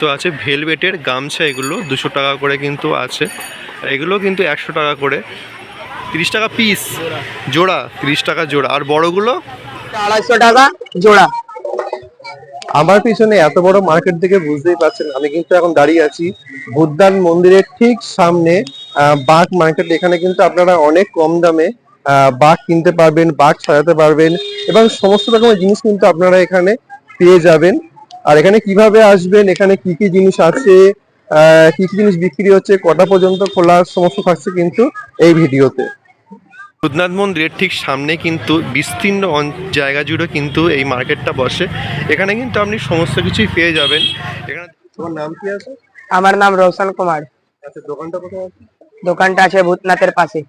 তো আছে ভেলভেটের গামছা, এগুলো 200 টাকা করে কিন্তু আছে। এগুলো কিন্তু 100 টাকা করে, 30 টাকা পিস জোড়া, 30 টাকা জোড়া। আর বড়গুলো 250 টাকা জোড়া। আমার পিছনে এত বড় মার্কেট দেখে বুঝতেই পারছেন আমি কিন্তু এখন দাঁড়িয়ে আছি বুদ্ধদান মন্দিরের ঠিক সামনে বাঘ মার্কেট। এখানে কিন্তু আপনারা অনেক কম দামে বাঘ কিনতে পারবেন, বাঘ সাজাতে পারবেন এবং সমস্ত রকমের জিনিস কিন্তু আপনারা এখানে পেয়ে যাবেন। আর এখানে কিভাবে আসবেন, এখানে কি কি জিনিস আছে, কি কি জিনিস বিক্রি হচ্ছে, কটা পর্যন্ত খোলা, সমস্ত থাকছে কিন্তু এই ভিডিওতে। বুদ্ধনাথ মন্দিরের ঠিক সামনে কিন্তু বিস্তীর্ণ জায়গা জুড়ে কিন্তু এই মার্কেটটা বসে। এখানে কিন্তু আপনি সমস্ত কিছুই পেয়ে যাবেন। এখানে তোমার নাম কি আছে? আমার নাম রোশন কুমার। আচ্ছা, দোকানটা কোথায় আছে? দোকানটা আছে ভূতনাথের পাশে।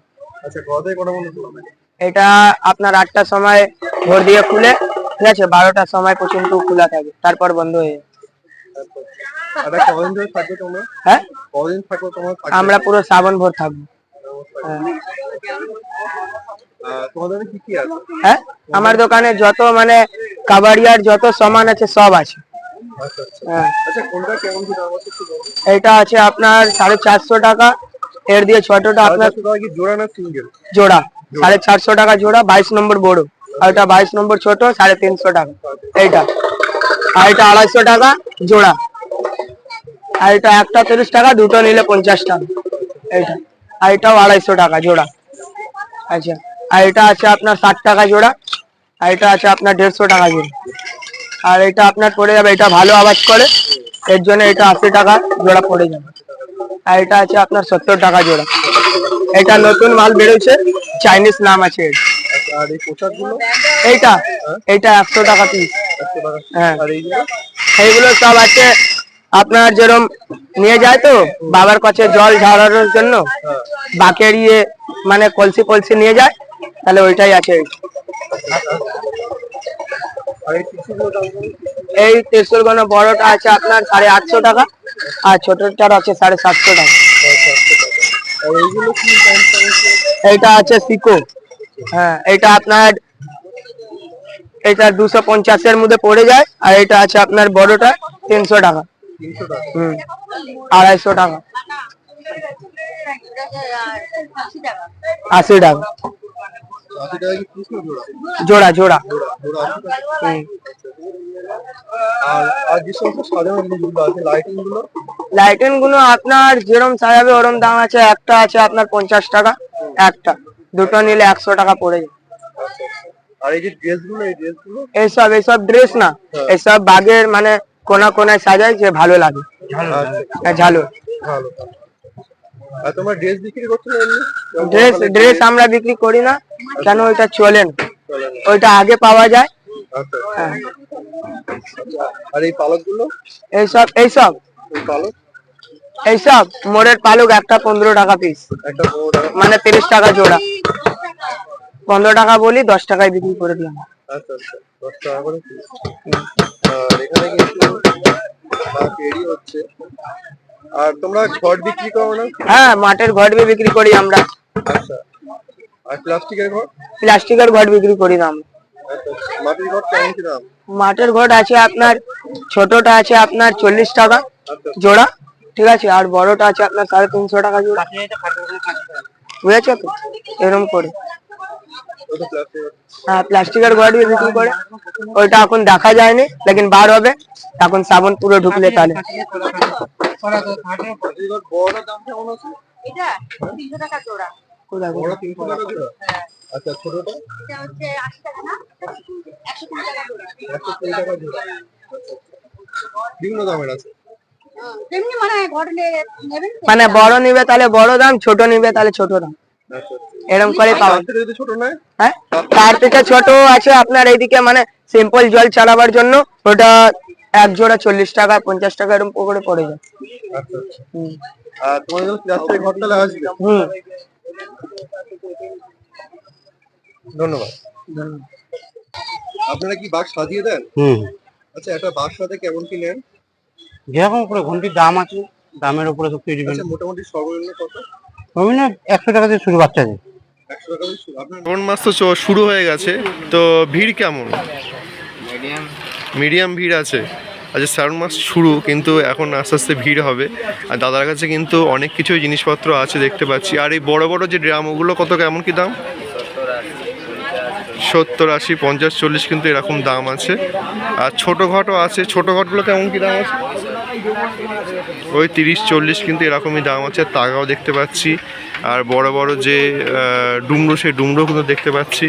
আচ্ছা, কত থেকে কটা পর্যন্ত খোলা? এটা আপনার 8টার সময় ভোর দিয়ে খুলে, ঠিক আছে, 12টার সময় পর্যন্ত খোলা থাকে, তারপর বন্ধ হয়ে যায়। আচ্ছা, কতদিন ধরে থাকবে তোমরা? হ্যাঁ, কতদিন থাকবে তোমরা? আমরা পুরো শ্রাবণ ভোর থাকবো। তোমাদের কি কি আছে? হ্যাঁ, আমার দোকানে যত মানে কাবাডিয়ার যত সামান আছে সব আছে। আচ্ছা আচ্ছা। হ্যাঁ, আচ্ছা, কোনটা কেমন কি দাম আছে একটু বলো। এটা আছে আপনার 450 টাকা। এর দিয়ে ছোটটা আপনার কি জোড়া না সিঙ্গেল? জোড়া 450 টাকা জোড়া, 22 নম্বর বড়। আর এটা 22 নম্বর ছোট, 350 টাকা। এইটা আর এটা 250 টাকা জোড়া। আর এটা একটা 30 টাকা, দুটো নিলে 50 টাকা। এইটা আর এটাও 250 টাকা জোড়া। আচ্ছা, আর এটা আছে আপনার 60 টাকা জোড়া। আর এটা আছে আপনার 150 টাকা জোড়া। আর এটা আপনার পড়ে যাবে, এটা ভালো আওয়াজ করে, এর জন্য এটা 80 টাকা জোড়া পড়ে যাবে। আর এটা আছে আপনার 70 টাকা জোড়া। এটা নতুন মাল বেরোচ্ছে, চাইনিজ নাম আছে। আর এই পোশাকগুলো? এইটা এইটা 100 টাকা পিস। 100 টাকা। হ্যাঁ, আর এইগুলো? এইগুলো সব আছে আপনার যেরকম নিয়ে যায় তো বাবার কাছে জল ঝাড়ানোর জন্য, বাকের ইয়ে মানে কলসি কলসি নিয়ে যায়, তাহলে ওইটাই আছে। আর এই টিস্যুগুলো দাম কত? এই ত্রিশুল গুলো বড়টা আছে আপনার 850 টাকা, আর ছোটটার আছে 750 টাকা। আর এইগুলো কি দাম আছে? এইটা আছে সিকো। হ্যাঁ, এটা আপনার এটা 250 এর মধ্যে পড়ে যায়। আর এটা আছে আপনার বড়টা 300 টাকা। 300 টাকা। 250 টাকা। 80 টাকা 80 টাকা কি পিস না জোড়া জোড়া? জোড়া। জোড়া 80 টাকা। আর যে সমস্ত সাজানো জিনিসগুলো আছে, লাইটিং গুলো? লাইটেন গুলো আপনার যেরকম সাজাবে ওরম দাম আছে। একটা আছে আপনার 50 টাকা একটা, দুটো নিলে 100 টাকা পড়ে যায়। আর এই যে ড্রেসগুলো, এই ড্রেসগুলো? এইসব ড্রেস না, এইসব বাগের মানে কোনা কোনায় সাজায় যে ভালো লাগে। ঝালো ভালো। আর তোমার ড্রেস বিক্রি করছো না এমনি? ড্রেস আমরা বিক্রি করি না, কেন ওইটা চলে না, ওইটা আগে পাওয়া যায়। আচ্ছা। হ্যাঁ, আর এই পালকগুলো? এইসব এই পালক? এইসব মোড়ের পালক একটা 15 টাকা পিস, একটা 15 টাকা, মানে 30 টাকা জোড়া। 15 টাকা বলি, 10 টাকায় বিক্রি করে দিলাম। আচ্ছা আচ্ছা, 10 টাকা করে পিস। আর এখানে কিন্তু তৈরি হচ্ছে। আর তোমরা ঘট বিক্রি করো না? হ্যাঁ, মাটির ঘট বিক্রি করি আমরা। আচ্ছা। আর প্লাস্টিকের ঘট? প্লাস্টিকের ঘট বিক্রি করি না আমরা। আচ্ছা। মাটির ঘট কেমন কি দাম? মাটির ঘট আছে আপনার ছোটটা আছে আপনার 40 টাকা জোড়া, ঠিক আছে, আর বড়টা আছে আপনার 350 টাকা জোড়া। বুঝেছো তো, এরকম করে। ওটা প্লাস্টিকের। হ্যাঁ, প্লাস্টিকের ঘট বিক্রি করে, ওইটা এখন দেখা যায়নি, লেকিন বার হবে এখন শ্রাবণ পুরো ঢুকলে তাহলে। মাটির ঘট বড়টার দাম কেমন আছে? এটা 300 টাকা জোড়া। বড় 300 টাকা জোড়া? আচ্ছা, ছোটটা? এটা হচ্ছে 80 টাকা না, 120 টাকা জোড়া। 120 টাকা জোড়া। বিভিন্ন দামের আছে। তেমনি মানে ঘর নেবেন, মানে বড় নিবে তাহলে বড় দাম, ছোট নিবে তাহলে ছোট দাম, আচ্ছা। এরকম করে পাওয়া। তার থেকে যদি ছোট নয়? হ্যাঁ, তার থেকে ছোট আছে আপনার এইদিকে মানে সিম্পল জল চালাবার জন্য, ওটা এক জোড়া 40 টাকা 50 টাকা এরকম করে পড়ে যায়। আচ্ছা আচ্ছা। আর তোমাদের যখন প্লাস্টিকের ঘর তাহলে আসবে। ধন্যবাদ। আপনারা কি বাক্স সাজিয়ে দেন? আচ্ছা, একটা বাক্স সাথে কেমন কি নেন? যেরকম করে ঘন্টির দাম আছে, দামের উপরে সব কিছু ডিপেন্ড। আচ্ছা, মোটামুটি সর্বনিম্ন কত? সর্বনিম্ন 100 টাকা থেকে শুরু বাচ্চাদের। 100 টাকা থেকে শুরু। আপনার শ্রাবণ মাস তো শুরু হয়ে গেছে, তো ভিড় কেমন? মিডিয়াম ভিড় আছে। আজ শ্রাবণ মাস শুরু, কিন্তু এখন আস্তে আস্তে ভিড় হবে। আর দাদার কাছে কিন্তু অনেক কিছুই জিনিসপত্র আছে দেখতে পাচ্ছি। আর এই বড় বড় যে ড্রাম ওগুলো কত, কেমন কি দাম? 70, 80, 50, 40 কিন্তু এরকম দাম আছে। আর ছোটো ঘটও আছে। ছোটো ঘটগুলো কেমন কি দাম আছে? ওই 30, 40 কিন্তু এরকমই দাম আছে। তাগাও দেখতে পাচ্ছি। আর বড় বড় যে ডুমরো, সেই ডুমরো কিন্তু দেখতে পাচ্ছি।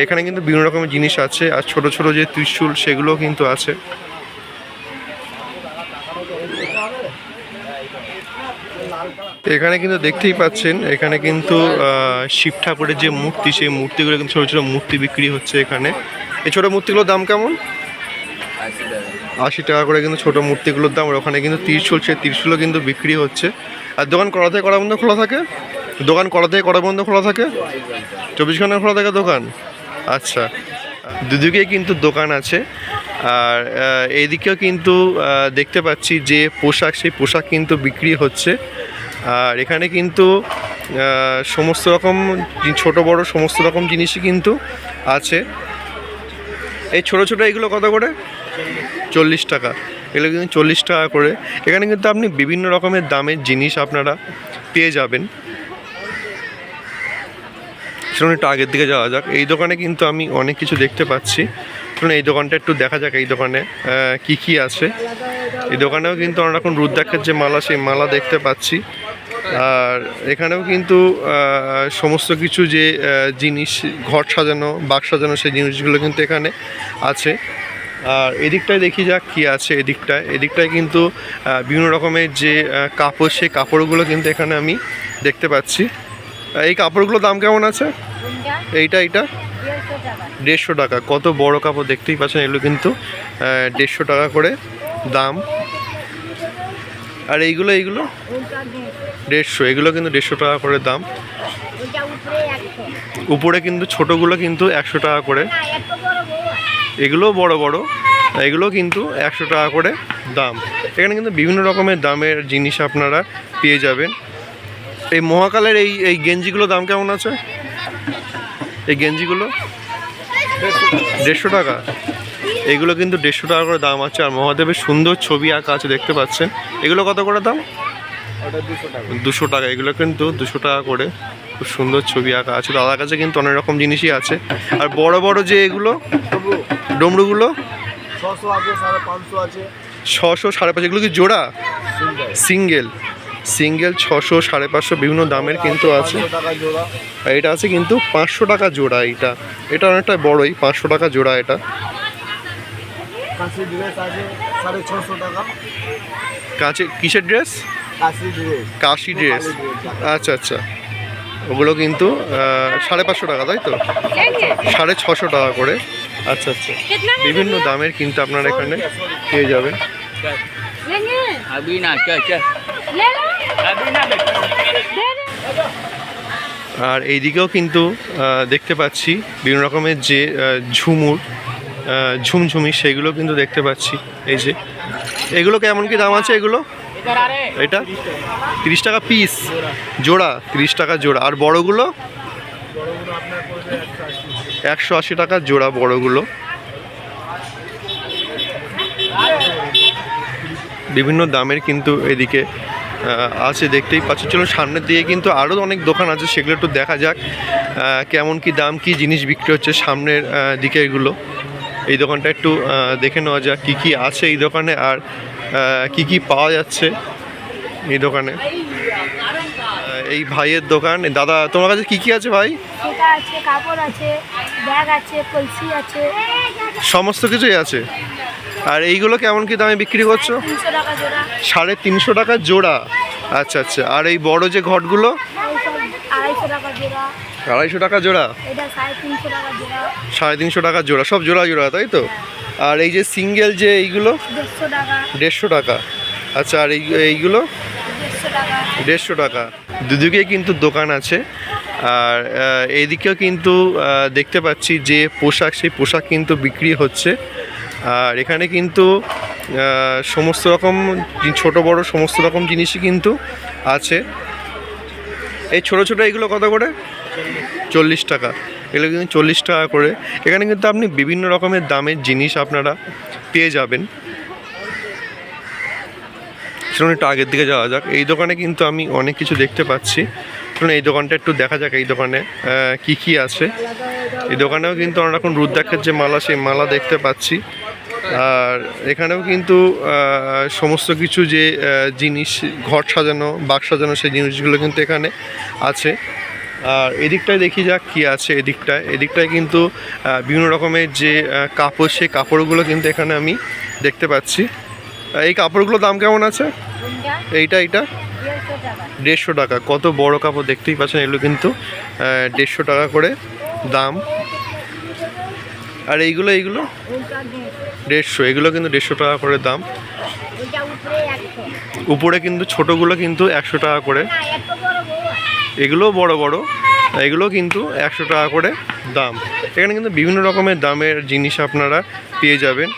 এখানে কিন্তু বিভিন্ন রকমের জিনিস আছে। আর ছোট ছোট যে ত্রিশূল সেগুলোও কিন্তু আছে। এখানে কিন্তু দেখতেই পাচ্ছেন, এখানে কিন্তু শিব ঠাকুরের যে মূর্তি, সেই মূর্তিগুলো কিন্তু ছোটো ছোটো মূর্তি বিক্রি হচ্ছে এখানে। এই ছোটো মূর্তিগুলোর দাম কেমন? 80 টাকা করে কিন্তু ছোটো মূর্তিগুলোর দাম। আর ওখানে কিন্তু ত্রিশূল, সেই ত্রিশূলও কিন্তু বিক্রি হচ্ছে। আর দোকান কটা থেকে কটা বন্ধ খোলা থাকে? দোকান কটা থেকে কটা বন্ধ খোলা থাকে? 24 ঘন্টা খোলা থাকে দোকান। আচ্ছা, দুদিকেই কিন্তু দোকান আছে। আর এইদিকেও কিন্তু দেখতে পাচ্ছি যে পোশাক, সেই পোশাক কিন্তু বিক্রি হচ্ছে। আর এখানে কিন্তু সমস্ত রকম ছোট বড় সমস্ত রকম জিনিসই কিন্তু আছে। এই ছোটো ছোটো এইগুলো কত করে? 40 টাকা। এগুলো কিন্তু 40 টাকা করে। এখানে কিন্তু আপনি বিভিন্ন রকমের দামের জিনিস আপনারা পেয়ে যাবেন। চলুন একটু আগের দিকে যাওয়া যাক। এই দোকানে কিন্তু আমি অনেক কিছু দেখতে পাচ্ছি। চলুন এই দোকানটা একটু দেখা যাক, এই দোকানে কি কি আছে। এই দোকানেও কিন্তু অনেক রকম রুদ্রাক্ষের যে মালা, সেই মালা দেখতে পাচ্ছি। আর এখানেও কিন্তু সমস্ত কিছু যে জিনিস, ঘর সাজানো, বাক্স সাজানো, সেই জিনিসগুলো কিন্তু এখানে আছে। আর এদিকটায় দেখি যাক কি আছে। এদিকটায় কিন্তু বিভিন্ন রকমের যে কাপড়, সেই কাপড়গুলো কিন্তু এখানে আমি দেখতে পাচ্ছি। এই কাপড়গুলোর দাম কেমন আছে? এইটা 150 টাকা। কত বড় কাপড় দেখতেই পাচ্ছেন। এগুলো কিন্তু 150 টাকা করে দাম। আর এইগুলো 150, এগুলো কিন্তু 150 টাকা করে দাম। উপরে কিন্তু ছোটোগুলো কিন্তু 100 টাকা করে। এগুলো বড় বড়, এগুলো কিন্তু 100 টাকা করে দাম। এখানে কিন্তু বিভিন্ন রকমের দামের জিনিস আপনারা পেয়ে যাবেন। এই মহাকালের এই গেঞ্জিগুলো দাম কেমন আছে? এই গেঞ্জিগুলো 150 টাকা। এগুলো কিন্তু 150 টাকা করে দাম আছে। আর মহাদেবের সুন্দর ছবি আঁকা আছে দেখতে পাচ্ছেন। এগুলো কত করে দাম? 200 টাকা। এগুলো কিন্তু 200 টাকা করে। খুব সুন্দর ছবি আঁকা আছে। দাদার কাছে কিন্তু অনেক রকম জিনিসই আছে। আর বড় বড় যে এগুলো ডমরুগুলো 600 আছে, 550 আছে। 600, 550। এগুলো কি জোড়া? সিঙ্গেল 600, 550 বিভিন্ন দামের কিন্তু আছে। আর এটা আছে কিন্তু 500 টাকা জোড়া। এটা অনেকটা বড়ই, 500 টাকা জোড়া এটা। কাশি ড্রেস আছে 650 টাকা। কাছে কিসের ড্রেস? কাশি ড্রেস। আচ্ছা, ওগুলো কিন্তু 550 টাকা, তাই তো? 650 টাকা করে। আচ্ছা, বিভিন্ন দামের কিন্তু আপনারা এখানে পেয়ে যাবেন। আর এইদিকেও কিন্তু দেখতে পাচ্ছি বিভিন্ন রকমের যে ঝুমঝুমি, সেগুলো কিন্তু দেখতে পাচ্ছি। এই যে এগুলো কেমন কি দাম আছে? এগুলো এটা 30 টাকা পিস জোড়া, 30 টাকা জোড়া। আর বড়গুলো 180 টাকা জোড়া বড়গুলো। বিভিন্ন দামের কিন্তু এদিকে আছে দেখতেই পাচ্ছি। চলো সামনের দিকে কিন্তু আরও অনেক দোকান আছে, সেগুলো একটু দেখা যাক কেমন কি দাম, কি জিনিস বিক্রি হচ্ছে সামনের দিকে। এগুলো এই দোকানটা একটু দেখে নেওয়া যাক কি কি আছে এই দোকানে। আর কি কি পাওয়া যাচ্ছে এই দোকানে। এই ভাইয়ের দোকান। দাদা, তোমার কাছে কি কি আছে ভাই? সেটা আছে, কাপড় আছে, ব্যাগ আছে, কলসি আছে, সমস্ত কিছুই আছে। আর এইগুলো কেমন কি দামে বিক্রি করছো? 300 টাকা জোড়া। 350 টাকা জোড়া। আচ্ছা। আর এই বড় যে ঘটগুলো? 250 টাকা জোড়া। 250 টাকা জোড়া। এটা 350 টাকা জোড়া। 350 টাকা জোড়া, সব জোড়া জোড়া, তাই তো? আর এই যে সিঙ্গেল যে এইগুলো 150 টাকা। 150 টাকা। আচ্ছা, আর এইগুলো 150 টাকা। 150 টাকা। দুদিকেই কিন্তু দোকান আছে। আর এইদিকেও কিন্তু দেখতে পাচ্ছি যে পোশাক, সেই পোশাক কিন্তু বিক্রি হচ্ছে। আর এখানে কিন্তু সমস্ত রকম ছোট বড় সমস্ত রকম জিনিসই কিন্তু আছে। এই ছোটো ছোটো এইগুলো কত করে? 40 টাকা। এগুলো কিন্তু 40 টাকা করে। এখানে কিন্তু আপনি বিভিন্ন রকমের দামের জিনিস আপনারা পেয়ে যাবেন। চলুন একটু আগের দিকে যাওয়া যাক। এই দোকানে কিন্তু আমি অনেক কিছু দেখতে পাচ্ছি। চলুন এই দোকানটা একটু দেখা যাক এই দোকানে কি কি আছে। এই দোকানেও কিন্তু অনেক রকম রুদ্রাক্ষের যে মালা, সেই মালা দেখতে পাচ্ছি। আর এখানেও কিন্তু সমস্ত কিছু যে জিনিস, ঘর সাজানো, বাক্স সাজানো, সেই জিনিসগুলো কিন্তু এখানে আছে। আর এদিকটায় দেখি যাক কি আছে। এদিকটায় কিন্তু বিভিন্ন রকমের যে কাপড়, সেই কাপড়গুলো কিন্তু এখানে আমি দেখতে পাচ্ছি। এই কাপড়গুলোর দাম কেমন আছে? এইটা 150 টাকা। কত বড় কাপড় দেখতেই পাচ্ছেন, এগুলো কিন্তু 150 টাকা করে দাম। আর এইগুলো 150, এগুলো কিন্তু 150 টাকা করে দাম। উপরে কিন্তু ছোটগুলো কিন্তু 100 টাকা করে, এগুলো বড় বড়, এগুলো কিন্তু 100 টাকা করে দাম। এখানে কিন্তু বিভিন্ন রকমের দামের জিনিস আপনারা পেয়ে যাবেন।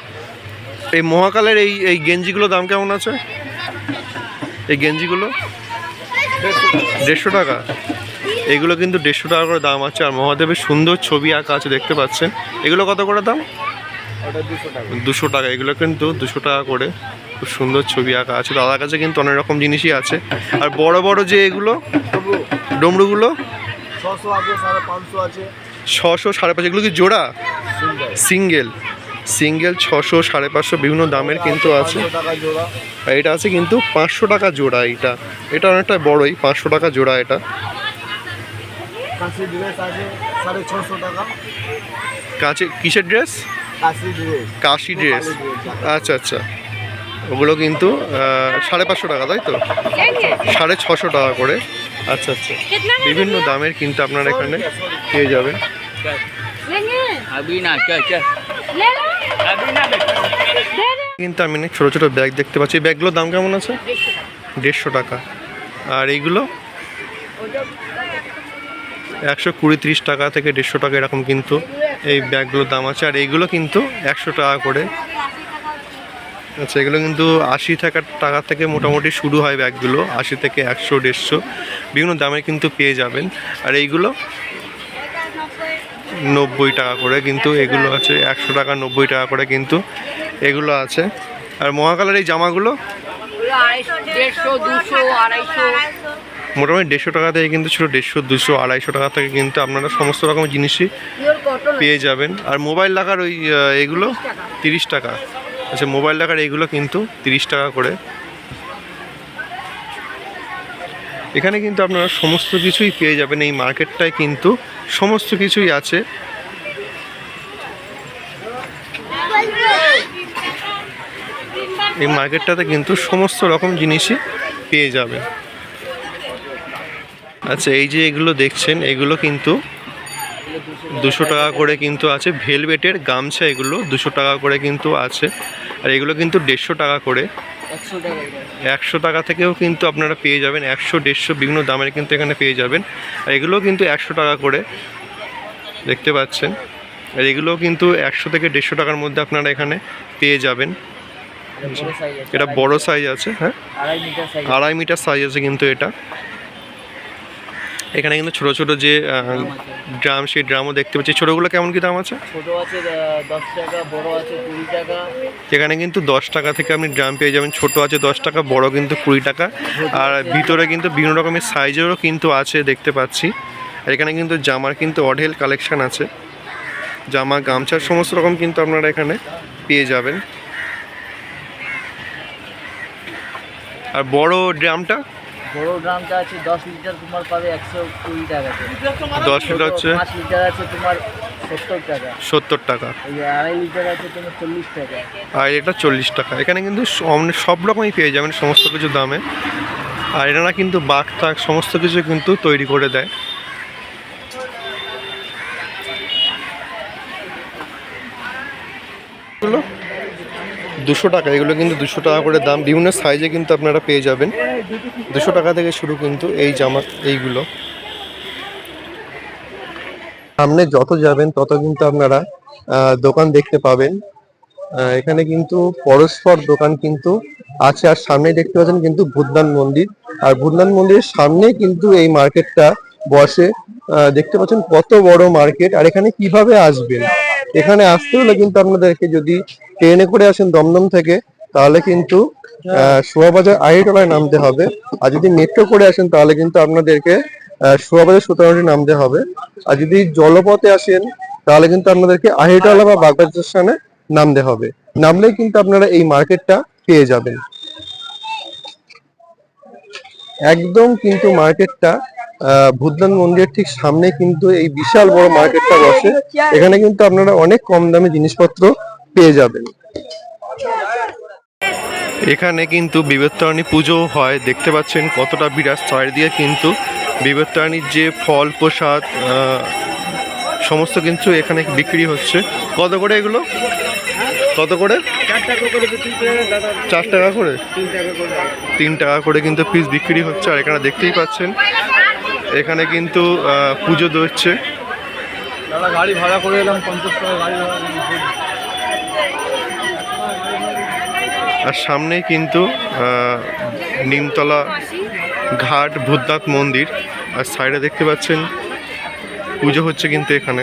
এই মহাকালের এই গেঞ্জিগুলো দাম কেমন আছে? এই গেঞ্জিগুলো 150 টাকা। এগুলো কিন্তু 150 টাকা করে দাম আছে। আর মহাদেবের সুন্দর ছবি আঁকা আছে, দেখতে পাচ্ছেন। এগুলো কত করে দাম? 200 টাকা। এগুলো কিন্তু 200 টাকা করে, খুব সুন্দর ছবি আঁকা আছে। দাদার কাছে কিন্তু অনেক রকম জিনিসই আছে। আর বড় বড় যে এগুলো ডমরুগুলো 600 আছে, 550 আছে। 600, 550, এগুলো কি জোড়া? সিঙ্গেল 600, 550 বিভিন্ন দামের কিন্তু আছে। 500 টাকা জোড়া। আর এটা আছে কিন্তু 500 টাকা জোড়া। এটা অনেকটা বড়ই, 500 টাকা জোড়া এটা। কাশি ড্রেস আছে 650 টাকা। কাছে কিসের ড্রেস? কাশি ড্রেস। আচ্ছা, ওগুলো কিন্তু 550 টাকা, তাই তো? 650 টাকা করে। আচ্ছা, বিভিন্ন দামের কিন্তু আপনারা এখানে পেয়ে যাবেন। কিন্তু আমি অনেক ছোটো ছোটো ব্যাগ দেখতে পাচ্ছি। ব্যাগগুলোর দাম কেমন আছে? 150 টাকা। আর এইগুলো 120, 30 টাকা থেকে 150 টাকা, এরকম কিন্তু এই ব্যাগগুলোর দাম আছে। আর এইগুলো কিন্তু 100 টাকা করে। আচ্ছা, এগুলো কিন্তু 80 টাকা থেকে মোটামুটি শুরু হয় ব্যাগগুলো। 80 থেকে 100, 150 বিভিন্ন দামে কিন্তু পেয়ে যাবেন। আর এইগুলো 90 টাকা করে কিন্তু এগুলো আছে। 100 টাকা, 90 টাকা করে কিন্তু এগুলো আছে। আর মহাকালের এই জামাগুলো মোটামুটি 150 টাকা থেকে কিন্তু ছিল। 150, 200, 250 টাকা থেকে কিন্তু আপনারা সমস্ত রকমের জিনিসই পেয়ে যাবেন। আর মোবাইল রাখার ওই এগুলো 30 টাকা। আচ্ছা, মোবাইল রাখার এইগুলো কিন্তু 30 টাকা করে। এখানে কিন্তু আপনারা সমস্ত কিছুই পেয়ে যাবেন। এই মার্কেটটায় কিন্তু সমস্ত কিছুই আছে। এই মার্কেটটাতে কিন্তু সমস্ত রকম জিনিসই পেয়ে যাবে। আচ্ছা, এই যে এগুলো দেখছেন, এগুলো কিন্তু 200 টাকা করে কিন্তু আছে। ভেলভেটের গামছা, এগুলো 200 টাকা করে কিন্তু আছে। আর এগুলো কিন্তু 150 টাকা করে। 100 টাকা থেকেও কিন্তু আপনারা পেয়ে যাবেন। 100, 150 বিভিন্ন দামের কিন্তু এখানে পেয়ে যাবেন। আর এগুলোও কিন্তু 100 টাকা করে, দেখতে পাচ্ছেন। আর এগুলোও কিন্তু 100 থেকে 150 টাকার মধ্যে আপনারা এখানে পেয়ে যাবেন। এটা বড় সাইজ আছে, হ্যাঁ, 2.5 মিটার সাইজ আছে কিন্তু এটা। এখানে কিন্তু ছোট ছোট যে ড্রাম, সেই ড্রামও দেখতে পাচ্ছি। ছোটগুলো কেমন কি দাম আছে? ছোট আছে 10 টাকা, বড় আছে 20 টাকা। এখানে কিন্তু 10 টাকা থেকে আপনি ড্রাম পেয়ে যাবেন। ছোট আছে 10 টাকা, বড় কিন্তু 20 টাকা। আর ভিতরে কিন্তু বিভিন্ন রকমের সাইজেরও কিন্তু আছে, দেখতে পাচ্ছি। আর এখানে কিন্তু জামার কিন্তু অঢেল কালেকশন আছে। জামা, গামছার সমস্ত রকম কিন্তু আপনারা এখানে পেয়ে যাবেন। আর বড় ড্রামটা আছে 10 লিটার, তোমার পাবে 120 টাকাতে। 10 লিটার হচ্ছে 5 লিটার আছে তোমার 70 টাকা। 70 টাকা। এই 2.5 লিটার আছে তোমার 40 টাকা। আর এটা 40 টাকা। এখানে কিন্তু সব রকমই পেয়ে যাবেন, সমস্ত কিছু দামে। আর এনারা কিন্তু বাঘ টাক সমস্ত কিছু কিন্তু তৈরি করে দেয়। এগুলো 200 টাকা। এগুলো কিন্তু 200 টাকা করে দাম। বিভিন্ন সাইজে কিন্তু আপনারা পেয়ে যাবেন। 200 টাকা থেকে শুরু কিন্তু এই জামা, এইগুলো। সামনে যত যাবেন তত কিন্তু আপনারা দোকান দেখতে পাবেন। এখানে কিন্তু পরস্পর দোকান কিন্তু আছে। আর সামনে দেখতে পাচ্ছেন কিন্তু ভূতনাথ মন্দির। আর ভূতনাথ মন্দিরের সামনে কিন্তু এই মার্কেটটা বসে। দেখতে পাচ্ছেন কত বড় মার্কেট। আর এখানে কিভাবে আসবেন? এখানে আসতে হলে কিন্তু আপনাদেরকে, যদি ট্রেনে করে আসেন দমদম থেকে, তাহলে কিন্তু শোয়াবাজার আড়িটলায় নামতে হবে। আর যদি মেট্রো করে আসেন তাহলে কিন্তু আপনাদেরকে শোয়াবাজার সুতাহাটি নামতে হবে। আর যদি জলপথে আসেন তাহলে কিন্তু আপনাদেরকে আড়িটলা বা বাগবাজার স্টেশনে নামতে হবে। নামলেই কিন্তু আপনারা এই মার্কেটটা পেয়ে যাবেন। একদম কিন্তু মার্কেটটা ভূতনাথ মন্দিরের ঠিক সামনে কিন্তু এই বিশাল বড় মার্কেটটা বসে। এখানে কিন্তু আপনারা অনেক কম দামে জিনিসপত্র পেয়ে যাবেন। এখানে কিন্তু বিবেকতারিণী পুজো হয়, দেখতে পাচ্ছেন কতটা বিরাট। চারিদিকে কিন্তু বিবেকতারিণীর যে ফল প্রসাদ সমস্ত কিন্তু এখানে বিক্রি হচ্ছে। কত করে এগুলো? কত করে? 4 টাকা করে, 3 টাকা করে কিন্তু পিস বিক্রি হচ্ছে। আর এখানে দেখতেই পাচ্ছেন এখানে কিন্তু পুজো দিচ্ছে। গাড়ি ভাড়া করে এলাম 50 টাকা গাড়ি ভাড়া। আর সামনেই কিন্তু নিমতলা ঘাট ভূতনাথ মন্দির। আর সাইডে দেখতে পাচ্ছেন পুজো হচ্ছে কিন্তু এখানে।